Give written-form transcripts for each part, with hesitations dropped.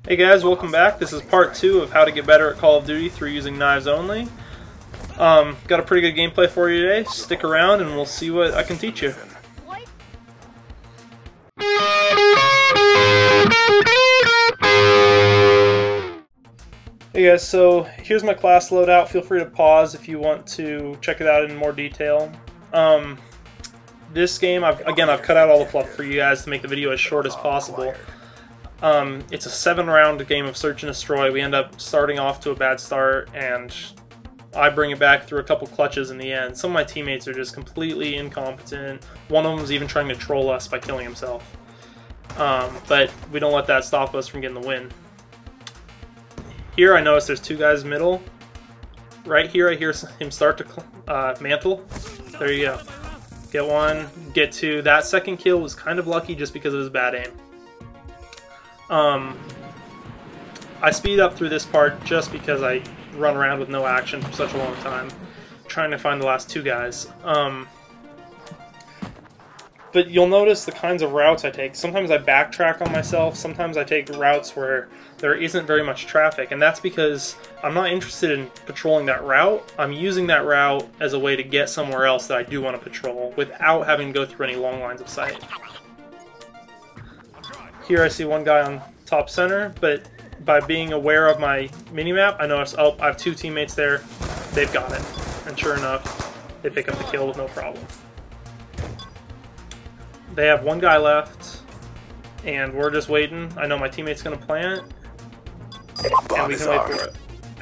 Hey guys, welcome back. This is part 2 of how to get better at Call of Duty through using knives only. Got a pretty good gameplay for you today. Stick around and we'll see what I can teach you. Hey guys, so here's my class loadout. Feel free to pause if you want to check it out in more detail. This game, I've cut out all the fluff for you guys to make the video as short as possible. It's a 7-round game of search and destroy. We end up starting off to a bad start, and I bring it back through a couple clutches in the end. Some of my teammates are just completely incompetent. One of them is even trying to troll us by killing himself. But we don't let that stop us from getting the win. Here I notice there's 2 guys middle. Right here I hear him start to mantle. There you go. Get one, get 2. That second kill was kind of lucky just because of his bad aim. I speed up through this part just because I run around with no action for such a long time, trying to find the last 2 guys. But you'll notice the kinds of routes I take. Sometimes I backtrack on myself, sometimes I take routes where there isn't very much traffic, and that's because I'm not interested in patrolling that route. I'm using that route as a way to get somewhere else that I do want to patrol without having to go through any long lines of sight. Here I see one guy on top center, but by being aware of my minimap, I notice, oh, I have 2 teammates there. They've got it. And sure enough, they pick up the kill with no problem. They have 1 guy left, and we're just waiting. I know my teammate's going to plant, and we can wait for it.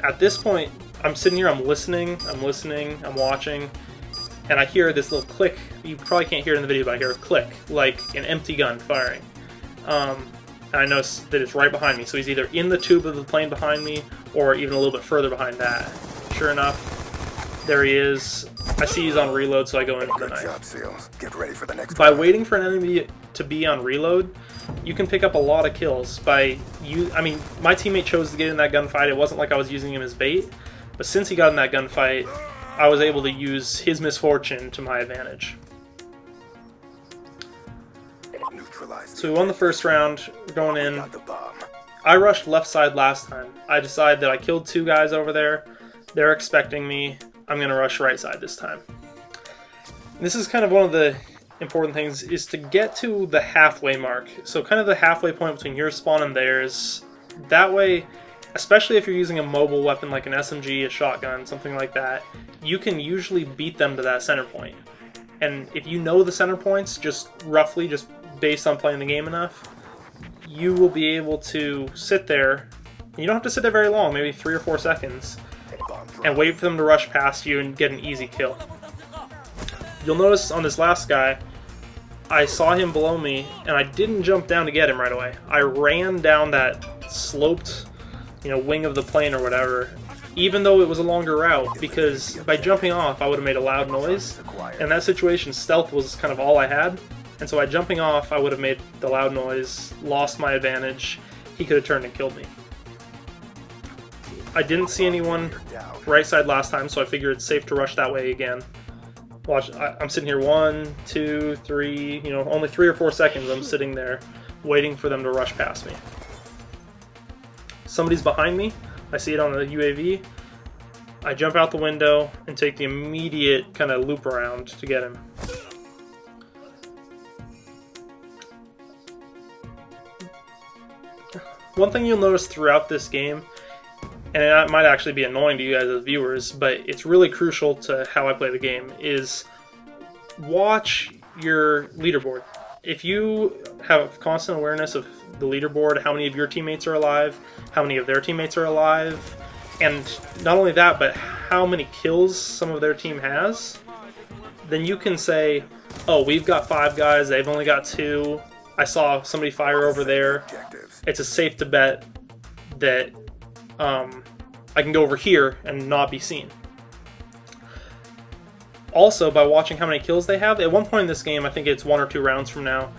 At this point, I'm sitting here, I'm listening, I'm watching, and I hear this little click. You probably can't hear it in the video, but I hear a click, like an empty gun firing. And I notice that it's right behind me, so he's either in the tube of the plane behind me, or even a little bit further behind that. Sure enough, there he is. I see he's on reload, so I go in for the knife. Get ready for the next By waiting for an enemy to be on reload, you can pick up a lot of kills. I mean, my teammate chose to get in that gunfight. It wasn't like I was using him as bait, but since he got in that gunfight, I was able to use his misfortune to my advantage. So we won the first round. We're going in. I rushed left side last time. I decided that I killed 2 guys over there. They're expecting me. I'm going to rush right side this time. This is kind of one of the important things, is to get to the halfway mark. So kind of the halfway point between your spawn and theirs. That way, especially if you're using a mobile weapon like an SMG, a shotgun, something like that, you can usually beat them to that center point. And if you know the center points, just roughly, just based on playing the game enough, you will be able to sit there. You don't have to sit there very long, maybe 3 or 4 seconds, and wait for them to rush past you and get an easy kill. You'll notice on this last guy, I saw him below me, and I didn't jump down to get him right away. I ran down that sloped, wing of the plane or whatever, even though it was a longer route, because by jumping off, I would have made a loud noise. In that situation, stealth was kind of all I had. And so by jumping off, I would have made the loud noise, lost my advantage. He could have turned and killed me. I didn't see anyone right side last time, so I figured it's safe to rush that way again. Watch, I'm sitting here 1, 2, 3, only 3 or 4 seconds I'm sitting there waiting for them to rush past me. Somebody's behind me. I see it on the UAV. I jump out the window and take the immediate kind of loop around to get him. One thing you'll notice throughout this game, and it might actually be annoying to you guys as viewers, but it's really crucial to how I play the game, is watch your leaderboard. If you have constant awareness of the leaderboard, how many of your teammates are alive, how many of their teammates are alive, and not only that, but how many kills some of their team has, then you can say, oh, we've got 5 guys, they've only got 2, I saw somebody fire over there. It's a safe to bet that I can go over here and not be seen. Also, by watching how many kills they have, at one point in this game, I think it's 1 or 2 rounds from now,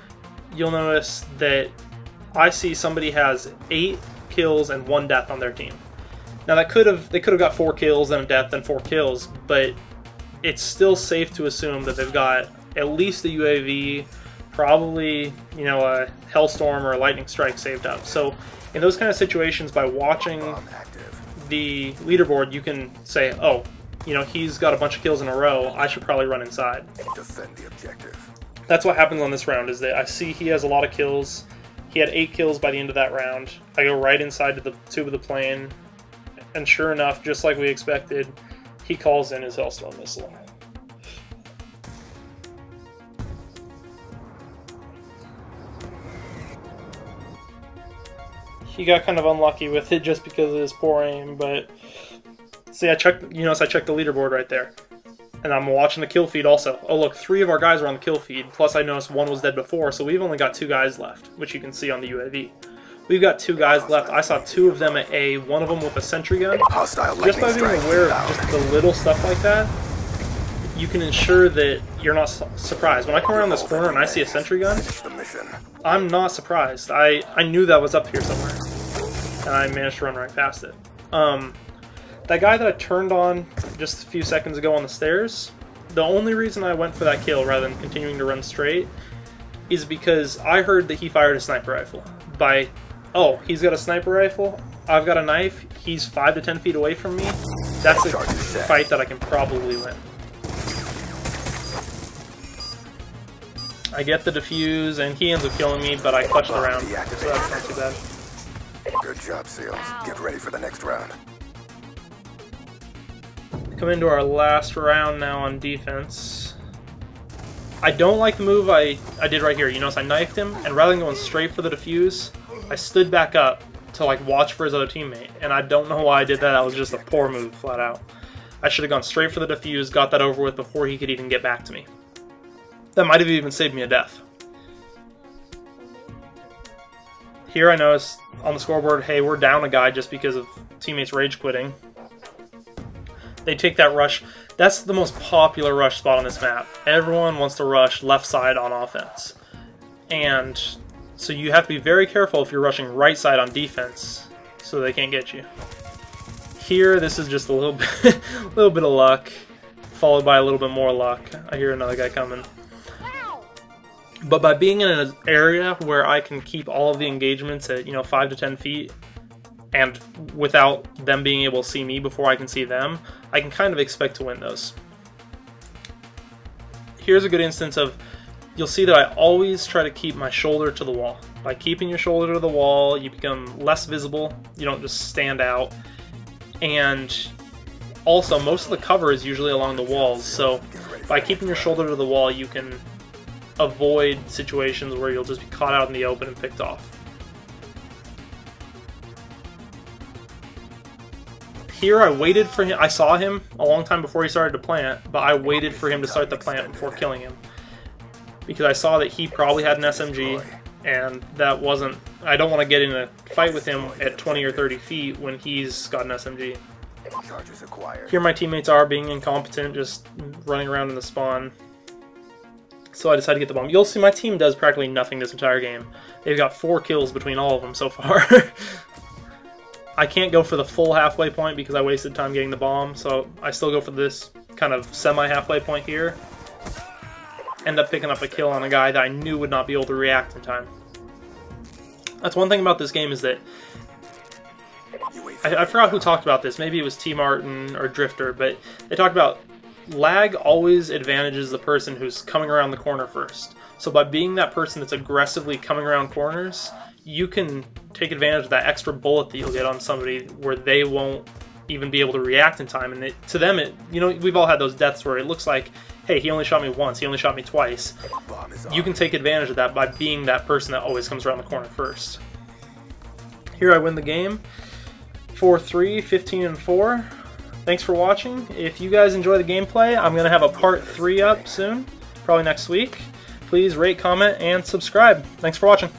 you'll notice that I see somebody has 8 kills and 1 death on their team. Now they could have got 4 kills and a death and 4 kills, but it's still safe to assume that they've got at least a UAV, probably, you know, a Hellstorm or a Lightning Strike saved up. So in those kind of situations, by watching the leaderboard, you can say, oh, you know, he's got a bunch of kills in a row, I should probably run inside. Defend the objective. That's what happens on this round, is that I see he has a lot of kills. He had 8 kills by the end of that round. I go right inside to the tube of the plane, and sure enough, just like we expected, he calls in his Hellstorm missile. He got kind of unlucky with it just because of his poor aim, but see, I checked. You notice I checked the leaderboard right there, and I'm watching the kill feed also. Oh look, 3 of our guys are on the kill feed. Plus, I noticed 1 was dead before, so we've only got 2 guys left, which you can see on the UAV. We've got 2 guys left. I saw 2 of them at A, 1 of them with a sentry gun. Just by being aware of just the little stuff like that, you can ensure that you're not surprised. When I come around this corner and I see a sentry gun, I'm not surprised. I knew that was up here somewhere, and I managed to run right past it. That guy that I turned on just a few seconds ago on the stairs, the only reason I went for that kill rather than continuing to run straight is because I heard that he fired a sniper rifle. Oh, he's got a sniper rifle, I've got a knife, he's 5 to 10 feet away from me. That's a fight that I can probably win. I get the defuse, and he ends up killing me, but I clutched the round, so that's not too bad. Good job, SEALs. Get ready for the next round. Come into our last round now on defense. I don't like the move I did right here. You notice I knifed him, and rather than going straight for the defuse, I stood back up to like watch for his other teammate, and I don't know why I did that. That was just a poor move, flat out. I should have gone straight for the defuse, got that over with before he could even get back to me. That might have even saved me a death. Here I notice on the scoreboard, hey, we're down a guy just because of teammates rage quitting. They take that rush. That's the most popular rush spot on this map. Everyone wants to rush left side on offense. And so you have to be very careful if you're rushing right side on defense so they can't get you. Here, this is just a little bit of luck, followed by a little bit more luck. I hear another guy coming. But by being in an area where I can keep all of the engagements at, you know, 5 to 10 feet, and without them being able to see me before I can see them, I can kind of expect to win those. Here's a good instance of, you'll see that I always try to keep my shoulder to the wall. By keeping your shoulder to the wall, you become less visible, you don't just stand out, and also most of the cover is usually along the walls, so by keeping your shoulder to the wall, you can avoid situations where you'll just be caught out in the open and picked off. Here I waited for him. I saw him a long time before he started to plant, but I waited for him to start the plant before killing him, because I saw that he probably had an SMG, and that wasn't... I don't want to get in a fight with him at 20 or 30 feet when he's got an SMG. Here my teammates are being incompetent, just running around in the spawn. So I decided to get the bomb. You'll see my team does practically nothing this entire game. They've got 4 kills between all of them so far. I can't go for the full halfway point because I wasted time getting the bomb, so I still go for this kind of semi-halfway point here. End up picking up a kill on a guy that I knew would not be able to react in time. That's one thing about this game, is that I forgot who talked about this. Maybe it was T. Martin or Drifter, but they talked about lag always advantages the person who's coming around the corner first. So by being that person that's aggressively coming around corners, you can take advantage of that extra bullet that you'll get on somebody where they won't even be able to react in time. And to them, you know, we've all had those deaths where it looks like, hey, he only shot me once, he only shot me twice. You can take advantage of that by being that person that always comes around the corner first. Here I win the game. 4-3, 15-4. Thanks for watching. If you guys enjoy the gameplay, I'm going to have a part 3 up soon, probably next week. Please rate, comment, and subscribe. Thanks for watching.